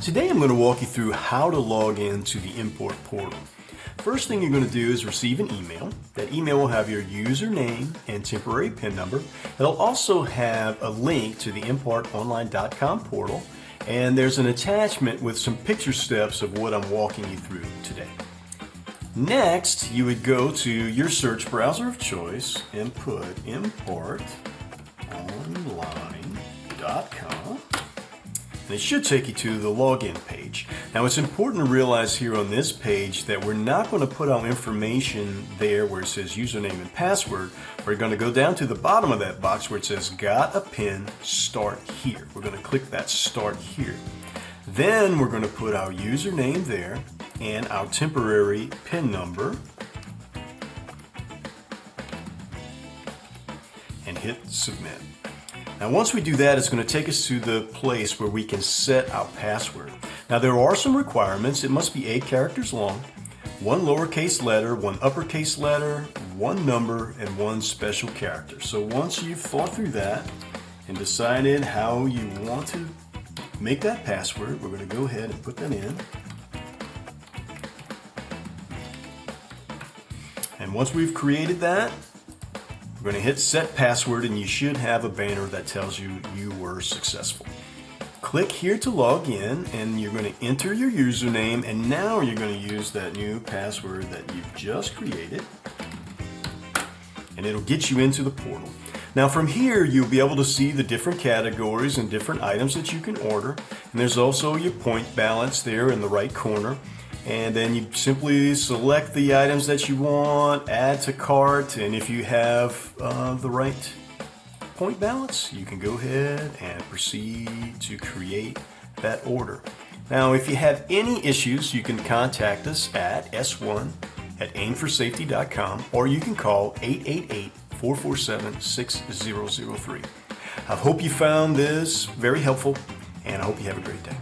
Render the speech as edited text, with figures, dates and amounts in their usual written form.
Today I'm going to walk you through how to log into the EmPart portal. First thing you're going to do is receive an email. That email will have your username and temporary PIN number. It'll also have a link to the EmPartOnline.com portal, and there's an attachment with some picture steps of what I'm walking you through today. Next, you would go to your search browser of choice and put EmPartOnline.com. And it should take you to the login page. Now it's important to realize here on this page that we're not going to put our information there where it says username and password. We're going to go down to the bottom of that box where it says got a PIN, start here. We're going to click that start here. Then we're going to put our username there and our temporary PIN number and hit submit. Now once we do that, it's going to take us to the place where we can set our password. Now there are some requirements. It must be 8 characters long, 1 lowercase letter, 1 uppercase letter, 1 number, and 1 special character. So once you've thought through that and decided how you want to make that password, we're going to go ahead and put that in. And once we've created that, we're going to hit set password, and you should have a banner that tells you you were successful. Click here to log in, and you're going to enter your username, and now you're going to use that new password that you've just created, and it'll get you into the portal. Now from here, you'll be able to see the different categories and different items that you can order, and there's also your point balance there in the right corner. And then you simply select the items that you want, add to cart, and if you have the right point balance, you can go ahead and proceed to create that order. Now, if you have any issues, you can contact us at s1@aimforsafety.com, or you can call 888-447-6003. I hope you found this very helpful, and I hope you have a great day.